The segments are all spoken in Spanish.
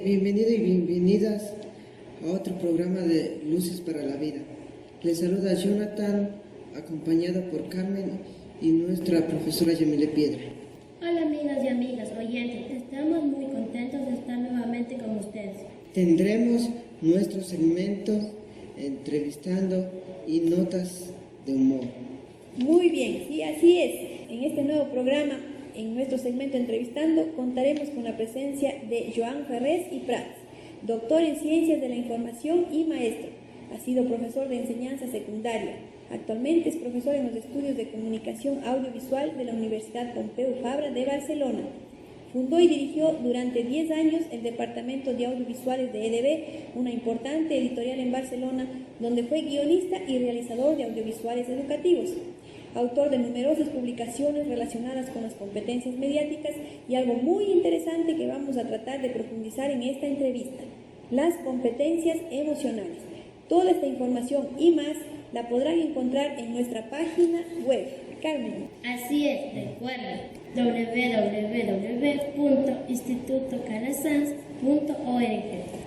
Bienvenidos y bienvenidas a otro programa de Luces para la Vida. Les saluda Jonathan, acompañado por Carmen y nuestra profesora Yamile Piedra. Hola amigas y amigas oyentes, estamos muy contentos de estar nuevamente con ustedes. Tendremos nuestro segmento entrevistando y notas de humor. Muy bien, sí, así es. En este nuevo programa, en nuestro segmento Entrevistando, contaremos con la presencia de Joan Ferrés y Prats, doctor en Ciencias de la Información y maestro. Ha sido profesor de enseñanza secundaria. Actualmente es profesor en los estudios de comunicación audiovisual de la Universidad Pompeu Fabra de Barcelona. Fundó y dirigió durante 10 años el Departamento de Audiovisuales de EDB, una importante editorial en Barcelona, donde fue guionista y realizador de audiovisuales educativos. Autor de numerosas publicaciones relacionadas con las competencias mediáticas y algo muy interesante que vamos a tratar de profundizar en esta entrevista: las competencias emocionales. Toda esta información y más la podrán encontrar en nuestra página web. Carmen. Así es, recuerden www.institutocalasanz.org.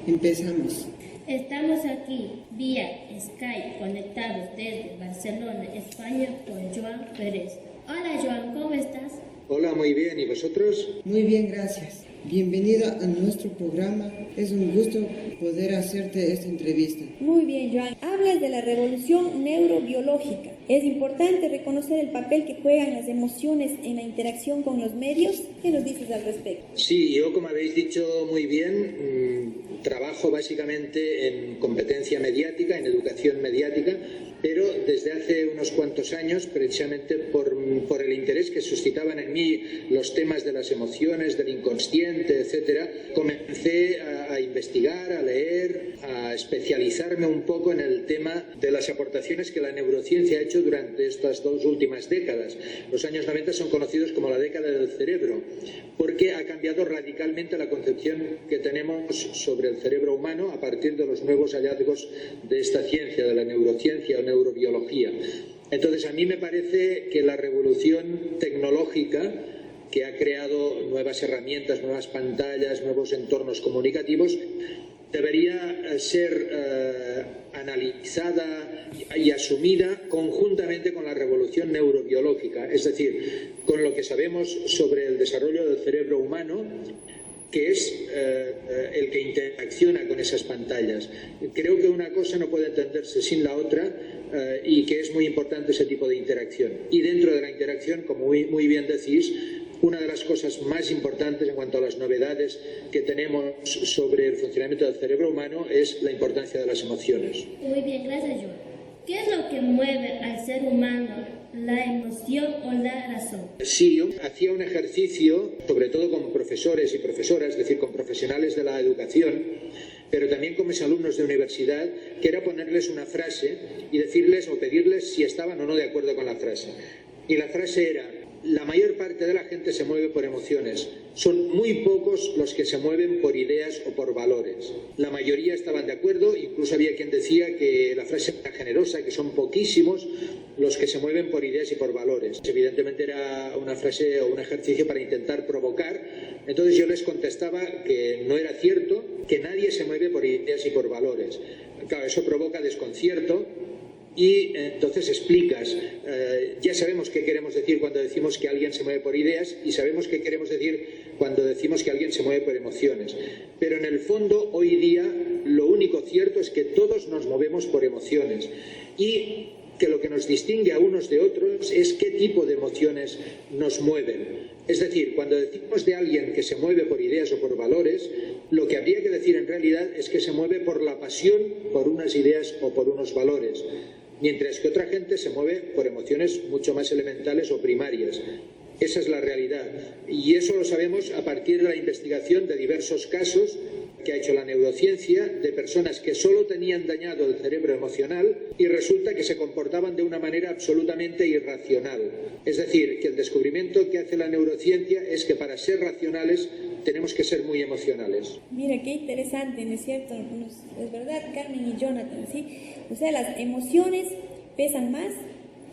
Empezamos. Estamos aquí vía Skype conectados desde Barcelona, España, con Joan Ferrés. Hola Joan, ¿cómo estás? Hola, muy bien. ¿Y vosotros? Muy bien, gracias. Bienvenido a nuestro programa. Es un gusto poder hacerte esta entrevista. Muy bien, Joan. Hablas de la revolución neurobiológica. Es importante reconocer el papel que juegan las emociones en la interacción con los medios. ¿Qué nos dices al respecto? Sí, yo, como habéis dicho muy bien, trabajo básicamente en competencia mediática, en educación mediática, pero desde hace unos cuantos años, precisamente por el interés que suscitaban en mí los temas de las emociones, del inconsciente, etcétera, comencé a investigar, a leer, a especializarme un poco en el tema de las aportaciones que la neurociencia ha hecho durante estas 2 últimas décadas. Los años 90 son conocidos como la década del cerebro, porque ha cambiado radicalmente la concepción que tenemos sobre el cerebro humano a partir de los nuevos hallazgos de esta ciencia, de la neurociencia o neurobiología. Entonces, a mí me parece que la revolución tecnológica, que ha creado nuevas herramientas, nuevas pantallas, nuevos entornos comunicativos, debería ser analizada y asumida conjuntamente con la revolución neurobiológica, es decir, con lo que sabemos sobre el desarrollo del cerebro humano, que es el que interacciona con esas pantallas. Creo que una cosa no puede entenderse sin la otra y que es muy importante ese tipo de interacción. Y dentro de la interacción, como muy bien decís, una de las cosas más importantes en cuanto a las novedades que tenemos sobre el funcionamiento del cerebro humano es la importancia de las emociones. Muy bien, gracias Joan. ¿Qué es lo que mueve al ser humano? ¿La emoción o la razón? Sí, yo hacía un ejercicio, sobre todo con profesores y profesoras, es decir, con profesionales de la educación, pero también con mis alumnos de universidad, que era ponerles una frase y decirles o pedirles si estaban o no de acuerdo con la frase. Y la frase era: la mayor parte de la gente se mueve por emociones. Son muy pocos los que se mueven por ideas o por valores. La mayoría estaban de acuerdo, incluso había quien decía que la frase era generosa, que son poquísimos los que se mueven por ideas y por valores. Evidentemente era una frase o un ejercicio para intentar provocar. Entonces yo les contestaba que no era cierto, que nadie se mueve por ideas y por valores. Claro, eso provoca desconcierto. Y entonces explicas, ya sabemos qué queremos decir cuando decimos que alguien se mueve por ideas y sabemos qué queremos decir cuando decimos que alguien se mueve por emociones. Pero en el fondo, hoy día, lo único cierto es que todos nos movemos por emociones y que lo que nos distingue a unos de otros es qué tipo de emociones nos mueven. Es decir, cuando decimos de alguien que se mueve por ideas o por valores, lo que habría que decir en realidad es que se mueve por la pasión por unas ideas o por unos valores, mientras que otra gente se mueve por emociones mucho más elementales o primarias. Esa es la realidad. Y eso lo sabemos a partir de la investigación de diversos casos que ha hecho la neurociencia de personas que solo tenían dañado el cerebro emocional y resulta que se comportaban de una manera absolutamente irracional. Es decir, que el descubrimiento que hace la neurociencia es que para ser racionales tenemos que ser muy emocionales. Mira, qué interesante, ¿no es cierto? Es verdad, Carmen y Jonathan, ¿sí? O sea, las emociones pesan más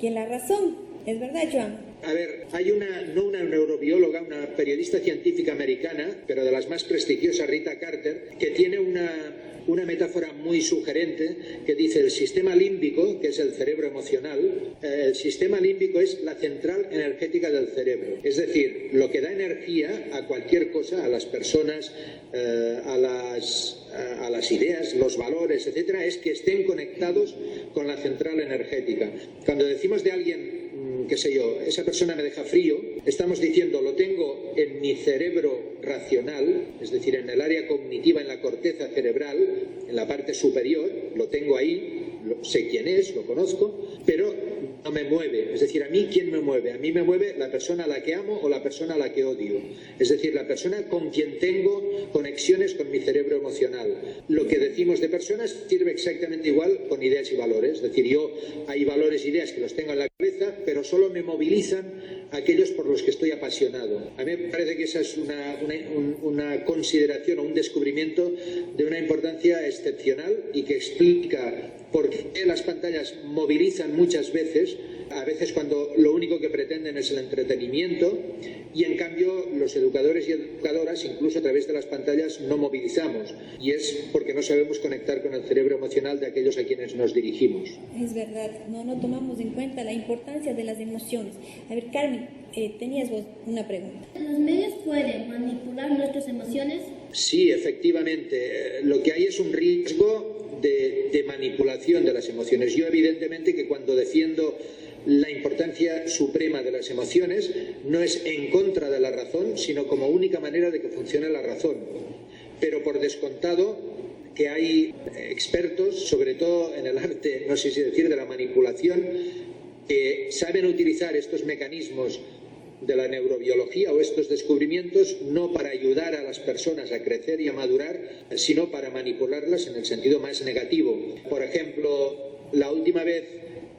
que la razón. ¿Es verdad, Joan? A ver, hay no una neurobióloga, una periodista científica americana, pero de las más prestigiosas, Rita Carter, que tiene una metáfora muy sugerente que dice el sistema límbico, que es el cerebro emocional, el sistema límbico es la central energética del cerebro. Es decir, lo que da energía a cualquier cosa, a las personas, a las ideas, los valores, etcétera, es que estén conectados con la central energética. Cuando decimos de alguien, qué sé yo, esa persona me deja frío, estamos diciendo lo tengo en mi cerebro racional, es decir, en el área cognitiva, en la corteza cerebral, en la parte superior, lo tengo ahí, sé quién es, lo conozco, pero no me mueve. Es decir, ¿a mí quién me mueve? A mí me mueve la persona a la que amo o la persona a la que odio. Es decir, la persona con quien tengo conexiones con mi cerebro emocional. Lo que decimos de personas sirve exactamente igual con ideas y valores. Es decir, hay valores e ideas que los tengo en la cabeza, pero solo me movilizan aquellos por los que estoy apasionado. A mí me parece que esa es una consideración o un descubrimiento de una importancia excepcional y que explica por qué las pantallas movilizan muchas veces, a veces cuando lo único que pretenden es el entretenimiento, y en cambio los educadores y educadoras, incluso a través de las pantallas, no movilizamos, y es porque no sabemos conectar con el cerebro emocional de aquellos a quienes nos dirigimos. Es verdad, no tomamos en cuenta la importancia de las emociones. A ver, Carmen, tenías vos una pregunta. ¿Los medios pueden manipular nuestras emociones? Sí, efectivamente. Lo que hay es un riesgo de manipulación de las emociones. Yo evidentemente que cuando defiendo la importancia suprema de las emociones no es en contra de la razón, sino como única manera de que funcione la razón. Pero por descontado que hay expertos, sobre todo en el arte, no sé si decir, de la manipulación, que saben utilizar estos mecanismos de la neurobiología o estos descubrimientos no para ayudar a las personas a crecer y a madurar, sino para manipularlas en el sentido más negativo. Por ejemplo, la última vez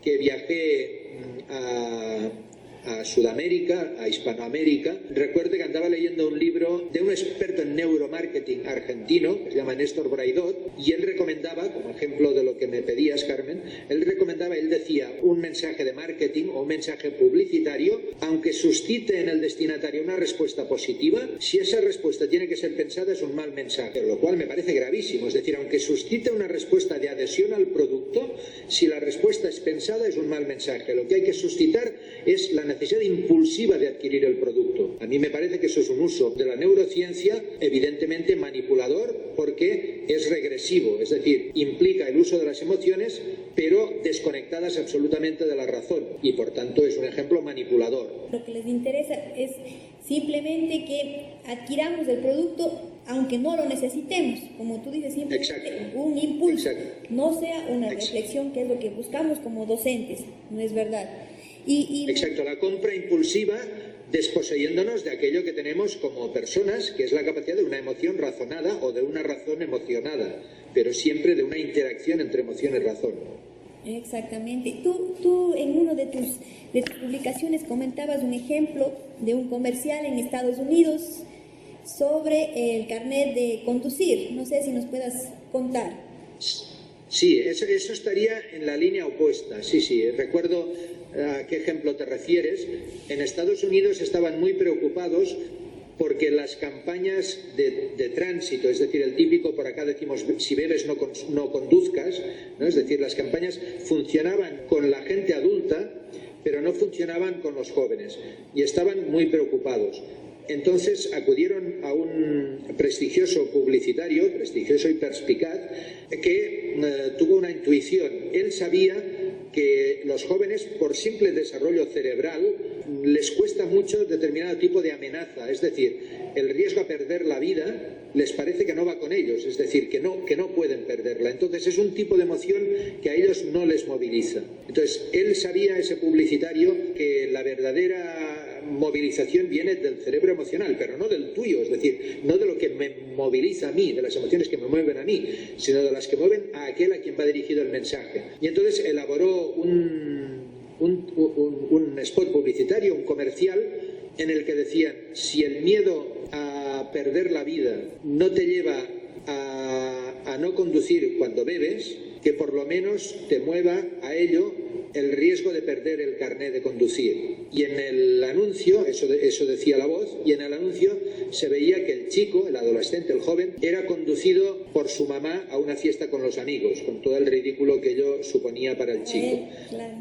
que viajé a Sudamérica, a Hispanoamérica, recuerdo que andaba leyendo un libro de un experto en neuromarketing argentino, que se llama Néstor Braidot, y él recomendaba, como ejemplo de lo que me pedías, Carmen, él decía, un mensaje de marketing o un mensaje publicitario, aunque suscite en el destinatario una respuesta positiva, si esa respuesta tiene que ser pensada es un mal mensaje, lo cual me parece gravísimo. Es decir, aunque suscite una respuesta de adhesión al producto, si la respuesta es pensada es un mal mensaje. Lo que hay que suscitar es la necesidad impulsiva de adquirir el producto. A mí me parece que eso es un uso de la neurociencia evidentemente manipulador, porque es regresivo, es decir, implica el uso de las emociones pero desconectadas absolutamente de la razón, y por tanto es un ejemplo manipulador. Lo que les interesa es simplemente que adquiramos el producto aunque no lo necesitemos, como tú dices, simplemente un impulso. Exacto. No sea una reflexión, que es lo que buscamos como docentes, no es verdad. Exacto, la compra impulsiva desposeyéndonos de aquello que tenemos como personas, que es la capacidad de una emoción razonada o de una razón emocionada, pero siempre de una interacción entre emoción y razón. Exactamente. Tú en una de tus publicaciones comentabas un ejemplo de un comercial en Estados Unidos sobre el carnet de conducir. No sé si nos puedas contar. Sí, eso estaría en la línea opuesta. Sí, recuerdo a qué ejemplo te refieres. En Estados Unidos estaban muy preocupados porque las campañas de tránsito, es decir, el típico, por acá decimos, si bebes no conduzcas, ¿no? Es decir, las campañas funcionaban con la gente adulta, pero no funcionaban con los jóvenes, y estaban muy preocupados. Entonces acudieron a un prestigioso publicitario, prestigioso y perspicaz, que tuvo una intuición. Él sabía que los jóvenes, por simple desarrollo cerebral, les cuesta mucho determinado tipo de amenaza, es decir, el riesgo a perder la vida les parece que no va con ellos, es decir, que no pueden perderla. Entonces es un tipo de emoción que a ellos no les moviliza. Entonces él sabía, ese publicitario, que la verdadera movilización viene del cerebro emocional, pero no del tuyo, es decir, no de lo que me moviliza a mí, de las emociones que me mueven a mí, sino de las que mueven a aquel a quien va dirigido el mensaje. Y entonces elaboró un spot publicitario, un comercial, en el que decían: si el miedo a perder la vida no te lleva a no conducir cuando bebes, que por lo menos te mueva a ello el riesgo de perder el carnet de conducir. Y en el anuncio, eso decía la voz, y en el anuncio se veía que el chico, el adolescente, el joven, era conducido por su mamá a una fiesta con los amigos, con todo el ridículo que ello suponía para el chico.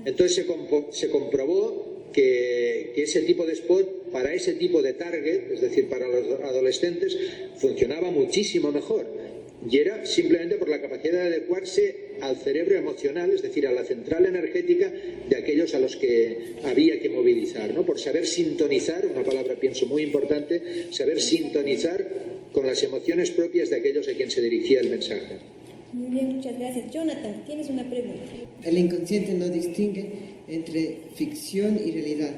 Entonces se comprobó que ese tipo de spot, para ese tipo de target, es decir, para los adolescentes, funcionaba muchísimo mejor. Y era simplemente por la capacidad de adecuarse al cerebro emocional, es decir, a la central energética de aquellos a los que había que movilizar, ¿no? Por saber sintonizar, una palabra pienso muy importante, saber sintonizar con las emociones propias de aquellos a quien se dirigía el mensaje. Muy bien, muchas gracias. Jonathan, tienes una pregunta. El inconsciente no distingue entre ficción y realidad,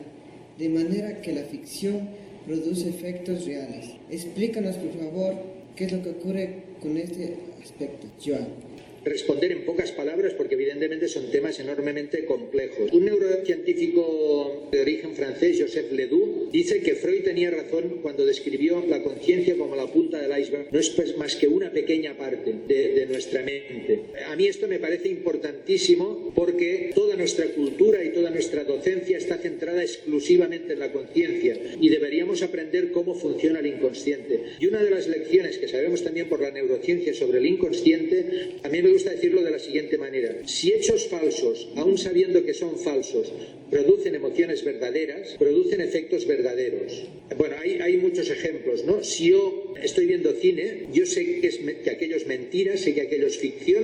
de manera que la ficción produce efectos reales. Explícanos, por favor, qué es lo que ocurre con este aspecto, Joan. Responder en pocas palabras porque evidentemente son temas enormemente complejos. Un neurocientífico de origen francés, Joseph Ledoux, dice que Freud tenía razón cuando describió la conciencia como la punta del iceberg. No es pues más que una pequeña parte de nuestra mente. A mí esto me parece importantísimo porque toda nuestra cultura y toda nuestra docencia está centrada exclusivamente en la conciencia y deberíamos aprender cómo funciona el inconsciente. Y una de las lecciones que sabemos también por la neurociencia sobre el inconsciente, a mí me gusta decirlo de la siguiente manera: si hechos falsos, aun sabiendo que son falsos, producen emociones verdaderas, producen efectos verdaderos. Bueno, hay muchos ejemplos, ¿no? Si yo estoy viendo cine, yo sé que aquello es mentira, sé que aquello es ficción,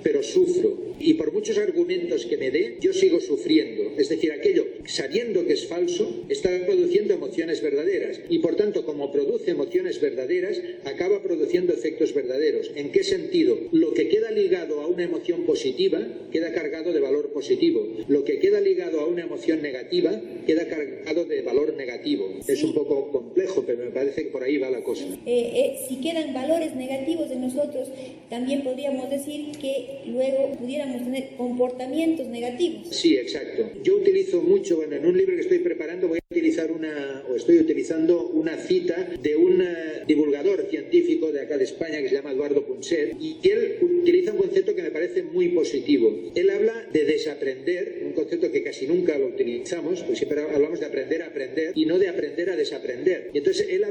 pero sufro. Y por muchos argumentos que me dé, yo sigo sufriendo. Es decir, aquello, sabiendo que es falso, está produciendo emociones verdaderas. Y por tanto, como produce emociones verdaderas, acaba produciendo efectos verdaderos. ¿En qué sentido? Lo que queda ligado a una emoción positiva, queda cargado de valor positivo. Lo que queda ligado a una emoción negativa, queda cargado de valor negativo. Sí. Es un poco complejo, pero me parece que por ahí va la cosa. Si quedan valores negativos en nosotros, también podríamos decir que luego pudiéramos tener comportamientos negativos. Sí, exacto. Yo utilizo mucho, bueno, en un libro que estoy preparando voy a utilizar estoy utilizando una cita de un divulgador científico de acá de España que se llama Eduardo Punset, y él utiliza un concepto que me parece muy positivo. Él habla de desaprender, un concepto que casi nunca lo utilizamos, pues siempre hablamos de aprender a aprender y no de aprender a desaprender. Y entonces él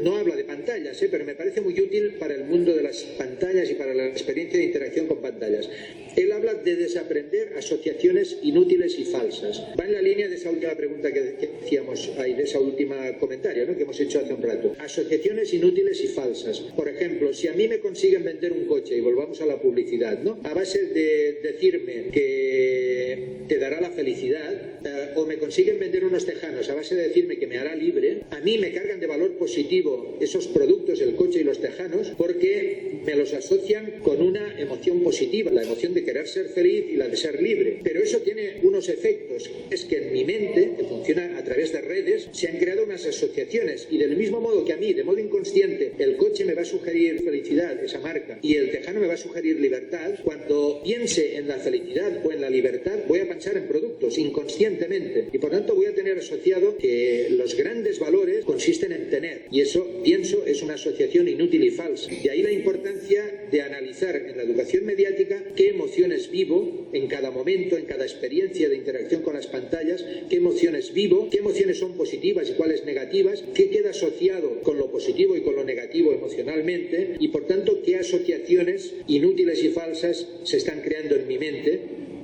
no habla de pantallas, pero me parece muy útil para el mundo de las pantallas y para la experiencia de interacción con pantallas. Él habla de desaprender asociaciones inútiles y falsas. Va en la línea de esa última pregunta que decíamos ahí, de esa última comentario, ¿no?, que hemos hecho hace un rato. Asociaciones inútiles y falsas. Por ejemplo, si a mí me consiguen vender un coche, y volvamos a la publicidad, ¿no?, a base de decirme que te dará la felicidad, o me consiguen vender unos tejanos a base de decirme que me hará libre, a mí me cargan de valor positivo esos productos, el coche y los tejanos, porque me los asocian con una emoción positiva, la emoción de querer ser feliz y la de ser libre. Pero eso tiene unos efectos, es que en mi mente, que funciona a través de redes, se han creado unas asociaciones, y del mismo modo que a mí, de modo inconsciente, el coche me va a sugerir felicidad, esa marca, y el tejano me va a sugerir libertad, cuando piense en la felicidad o en la libertad, voy a pensar en productos inconscientemente, y por tanto voy a tener asociado que los grandes valores consisten en tener, y eso, pienso, es una asociación inútil y falsa. De ahí la importancia de analizar en la educación mediática qué emociones vivo en cada momento, en cada experiencia de interacción con las pantallas, qué emociones vivo, qué emociones son positivas y cuáles negativas, qué queda asociado con lo positivo y con lo negativo emocionalmente, y por tanto qué asociaciones inútiles y falsas se están creando en mi mente,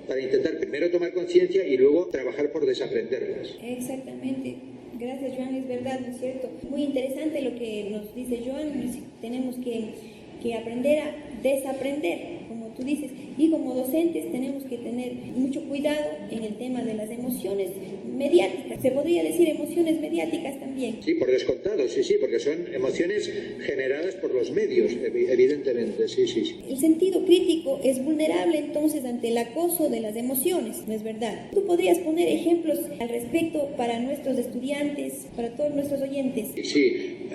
para intentar primero tomar conciencia y luego trabajar por desaprenderlas. Exactamente. Gracias, Joan, es verdad, ¿no es cierto? Muy interesante lo que nos dice Joan. Tenemos que aprender a desaprender, como tú dices, y como docentes tenemos que tener mucho cuidado en el tema de las emociones mediáticas. Se podría decir emociones mediáticas también. Sí, por descontado, sí, porque son emociones generadas por los medios, evidentemente, sí. El sentido crítico es vulnerable entonces ante el acoso de las emociones, ¿no es verdad? ¿Tú podrías poner ejemplos al respecto para nuestros estudiantes, para todos nuestros oyentes? Sí,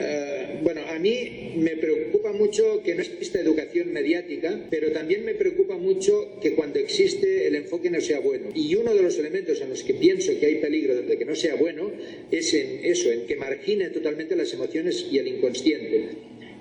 bueno, a mí me preocupa mucho que no exista educación mediática, pero también me preocupa mucho que cuando existe el enfoque no sea bueno. Y uno de los elementos en los que pienso que hay peligro de que no sea bueno es en eso, en que margine totalmente las emociones y el inconsciente.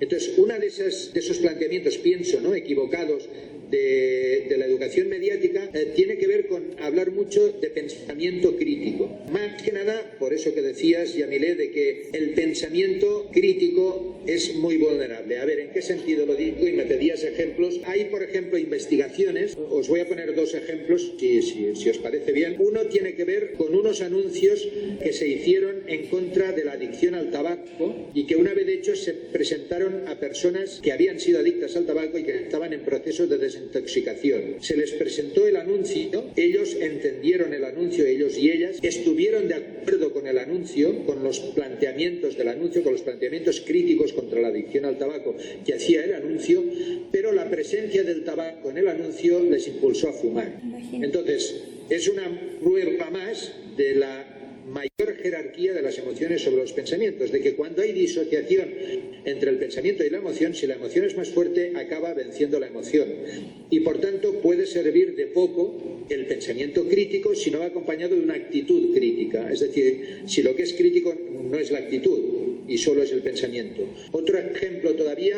Entonces, uno de esos planteamientos, pienso, ¿no?, equivocados de la educación mediática, tiene que ver con hablar mucho de pensamiento crítico. Más que nada, por eso que decías, Yamile, de que el pensamiento crítico es muy vulnerable. A ver, ¿en qué sentido lo digo? Y me pedías ejemplos. Hay, por ejemplo, investigaciones. Os voy a poner dos ejemplos, si os parece bien. Uno tiene que ver con unos anuncios que se hicieron en contra de la adicción al tabaco y que una vez hechos se presentaron a personas que habían sido adictas al tabaco y que estaban en proceso de desintoxicación. Se les presentó el anuncio, ellos entendieron el anuncio, ellos y ellas, estuvieron de acuerdo con el anuncio, con los planteamientos del anuncio, con los planteamientos críticos contra la adicción al tabaco que hacía el anuncio, pero la presencia del tabaco en el anuncio les impulsó a fumar. Entonces, es una prueba más de la mayor jerarquía de las emociones sobre los pensamientos, de que cuando hay disociación entre el pensamiento y la emoción, si la emoción es más fuerte, acaba venciendo la emoción. Y por tanto puede servir de poco el pensamiento crítico si no va acompañado de una actitud crítica. Es decir, si lo que es crítico no es la actitud y solo es el pensamiento. Otro ejemplo todavía.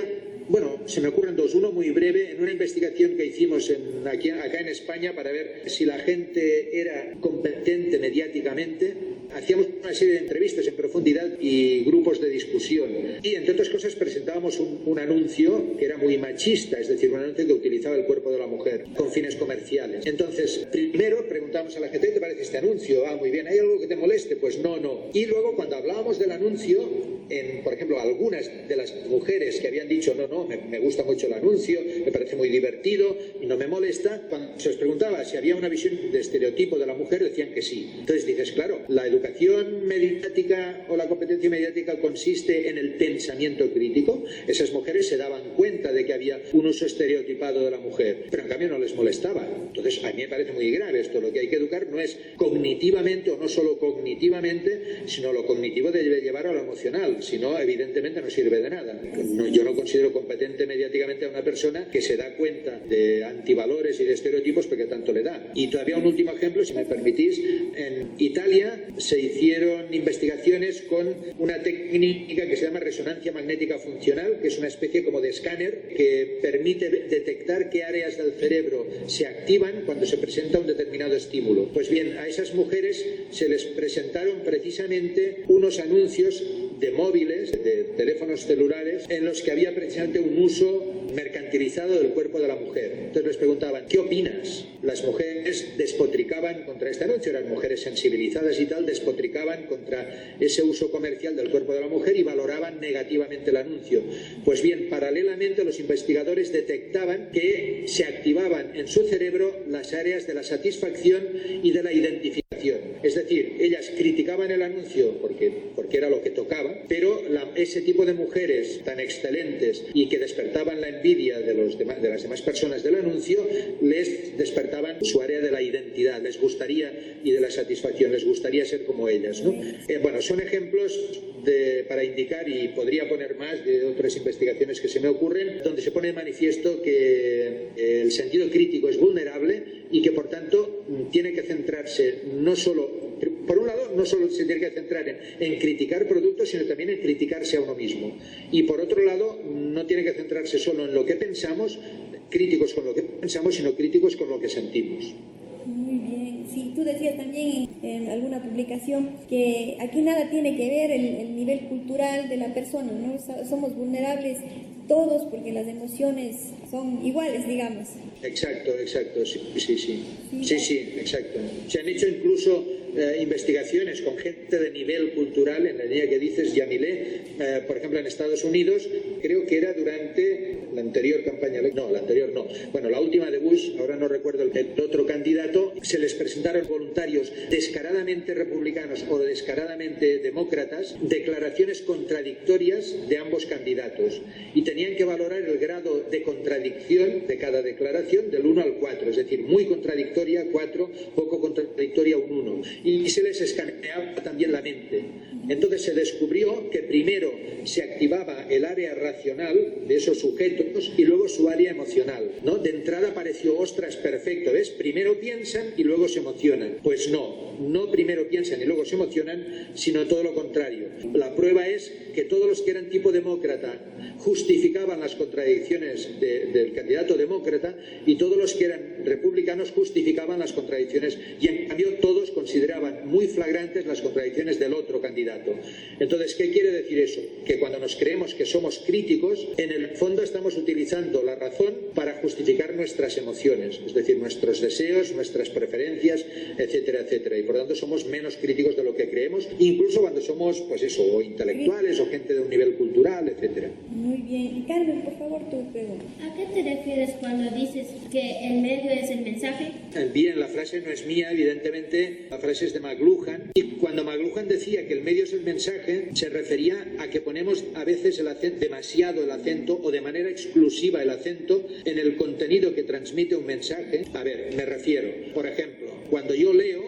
Bueno, se me ocurren dos. Uno muy breve, en una investigación que hicimos acá en España para ver si la gente era competente mediáticamente, hacíamos una serie de entrevistas en profundidad y grupos de discusión. Y, entre otras cosas, presentábamos un anuncio que era muy machista, es decir, un anuncio que utilizaba el cuerpo de la mujer con fines comerciales. Entonces, primero preguntamos a la gente, ¿qué te parece este anuncio? Ah, muy bien, ¿hay algo que te moleste? Pues no. Y luego, cuando hablábamos del anuncio, por ejemplo, algunas de las mujeres que habían dicho no, me gusta mucho el anuncio, me parece muy divertido y no me molesta, cuando se os preguntaba si había una visión de estereotipo de la mujer, decían que sí. Entonces dices, claro, la educación mediática o la competencia mediática consiste en el pensamiento crítico. Esas mujeres se daban cuenta de que había un uso estereotipado de la mujer, pero en cambio no les molestaba. Entonces, a mí me parece muy grave esto. Lo que hay que educar no es cognitivamente o no solo cognitivamente, sino lo cognitivo debe llevar a lo emocional. Si no, evidentemente no sirve de nada. Yo no considero competente mediáticamente a una persona que se da cuenta de antivalores y de estereotipos porque tanto le da. Y todavía un último ejemplo, si me permitís. En Italia se hicieron investigaciones con una técnica que se llama resonancia magnética funcional, que es una especie como de escáner que permite detectar qué áreas del cerebro se activan cuando se presenta un determinado estímulo. Pues bien, a esas mujeres se les presentaron precisamente unos anuncios de móviles, de teléfonos celulares, en los que había precisamente un uso mercantilizado del cuerpo de la mujer. Entonces les preguntaban, ¿qué opinas? Las mujeres despotricaban contra este anuncio, eran mujeres sensibilizadas y tal, despotricaban contra ese uso comercial del cuerpo de la mujer y valoraban negativamente el anuncio. Pues bien, paralelamente los investigadores detectaban que se activaban en su cerebro las áreas de la satisfacción y de la identificación. Es decir, ellas criticaban el anuncio porque era lo que tocaba, pero ese tipo de mujeres tan excelentes y que despertaban la envidia de las demás personas del anuncio, les despertaban su área de la identidad, les gustaría, y de la satisfacción, les gustaría ser como ellas, ¿no? Bueno, son ejemplos para indicar, y podría poner más de otras investigaciones que se me ocurren, donde se pone de manifiesto que el sentido crítico es vulnerable y que por tanto tiene que centrarse no solo, por un lado, no solo se tiene que centrar en criticar productos, sino también en criticarse a uno mismo. Y por otro lado, no tiene que centrarse solo en lo que pensamos, críticos con lo que pensamos, sino críticos con lo que sentimos. Muy bien. Sí, tú decías también en alguna publicación que aquí nada tiene que ver el nivel cultural de la persona, ¿no? Somos vulnerables todos porque las emociones son iguales, digamos. Exacto, sí, exacto. Se han hecho incluso investigaciones con gente de nivel cultural, en la línea que dices, Yamile, por ejemplo en Estados Unidos, creo que era durante la anterior campaña, la última de Bush, ahora no recuerdo el otro candidato, se les presentaron voluntarios descaradamente republicanos o descaradamente demócratas, declaraciones contradictorias de ambos candidatos, y tenían que valorar el grado de contradicción contradicción de cada declaración del 1 al 4, es decir, muy contradictoria 4, poco contradictoria un 1, y se les escaneaba también la mente. Entonces se descubrió que primero se activaba el área racional de esos sujetos y luego su área emocional, ¿no? De entrada pareció, ostras, perfecto, ¿ves? Primero piensan y luego se emocionan. Pues no primero piensan y luego se emocionan, sino todo lo contrario. La prueba es que todos los que eran tipo demócrata justificaban las contradicciones del candidato demócrata y todos los que eran republicanos justificaban las contradicciones, y en cambio todos consideraban muy flagrantes las contradicciones del otro candidato. Entonces, ¿qué quiere decir eso? Que cuando nos creemos que somos críticos, en el fondo estamos utilizando la razón para justificar nuestras emociones, es decir, nuestros deseos, nuestras preferencias, etcétera, etcétera, y por tanto somos menos críticos de lo que creemos, incluso cuando somos, pues eso, o intelectuales o gente de un nivel cultural, etcétera. Muy bien. Carmen, por favor, tu pregunta. ¿A qué te refieres cuando dices que el medio es el mensaje? Bien, la frase no es mía, evidentemente, la frase es de McLuhan, y cuando McLuhan decía que el medio es el mensaje, se refería a que ponemos a veces demasiado el acento o de manera exclusiva el acento en el contenido que transmite un mensaje. A ver, me refiero, por ejemplo, cuando yo leo,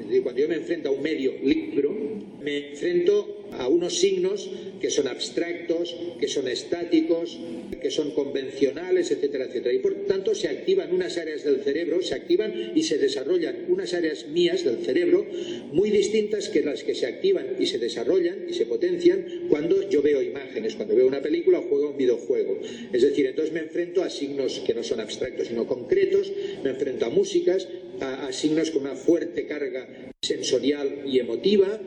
es decir, cuando yo me enfrento a un medio libro, me enfrento a unos signos que son abstractos, que son estáticos, que son convencionales, etcétera, etcétera. Y por tanto se activan unas áreas del cerebro, se activan y se desarrollan unas áreas mías del cerebro muy distintas que las que se activan y se desarrollan y se potencian cuando yo veo imágenes, cuando veo una película o juego un videojuego. Es decir, entonces me enfrento a signos que no son abstractos sino concretos, me enfrento a músicas, a signos con una fuerte carga sensorial y emotiva,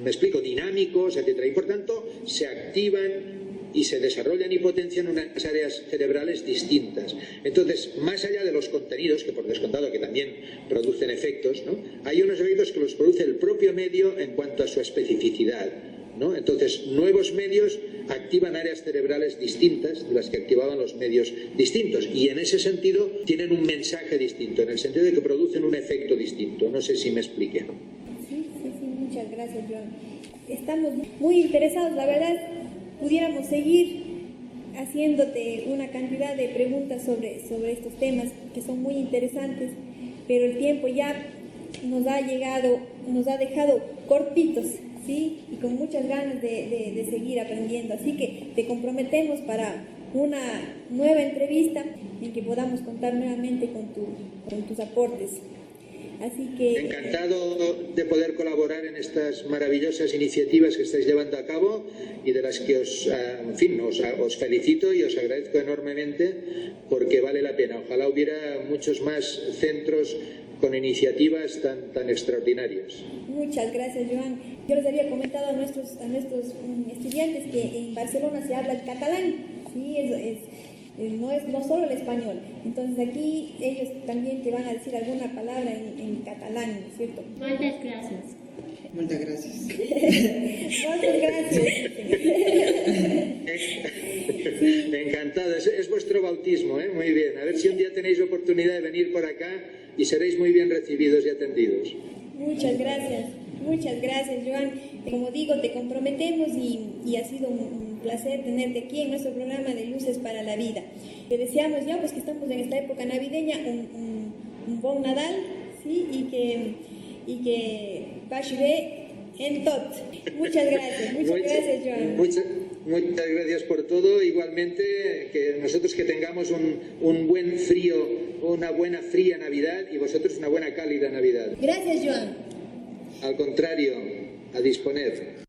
me explico, dinámicos, etcétera, y por tanto se activan y se desarrollan y potencian unas áreas cerebrales distintas. Entonces, más allá de los contenidos, que por descontado que también producen efectos, ¿no? Hay unos efectos que los produce el propio medio en cuanto a su especificidad, ¿no? Entonces, nuevos medios activan áreas cerebrales distintas de las que activaban los medios distintos, y en ese sentido tienen un mensaje distinto, en el sentido de que producen un efecto distinto. No sé si me expliqué. Sí, muchas gracias, Joan. Estamos muy interesados, la verdad, pudiéramos seguir haciéndote una cantidad de preguntas sobre estos temas que son muy interesantes, pero el tiempo ya nos ha dejado cortitos, ¿sí? Y con muchas ganas de seguir aprendiendo, así que te comprometemos para una nueva entrevista en que podamos contar nuevamente con tus aportes. Así que encantado de poder colaborar en estas maravillosas iniciativas que estáis llevando a cabo y de las que os felicito y os agradezco enormemente, porque vale la pena. Ojalá hubiera muchos más centros con iniciativas tan extraordinarias. Muchas gracias, Joan. Yo les había comentado a nuestros estudiantes que en Barcelona se habla el catalán, ¿sí? No solo el español. Entonces aquí ellos también te van a decir alguna palabra en catalán, ¿no es cierto? Muchas gracias. Muchas gracias. Muchas gracias. Sí. Encantado, es vuestro bautismo, ¿eh? Muy bien. A ver si un día tenéis oportunidad de venir por acá y seréis muy bien recibidos y atendidos. Muchas gracias, Joan. Como digo, te comprometemos y ha sido un placer tenerte aquí en nuestro programa de Luces para la Vida. Te deseamos ya, pues que estamos en esta época navideña, un buen Nadal, ¿sí? Y que vaya bien en tot. Muchas gracias, Joan. Muchas gracias por todo. Igualmente, que nosotros que tengamos un buen frío, una buena fría Navidad, y vosotros una buena cálida Navidad. Gracias, Joan. Al contrario, a disponer.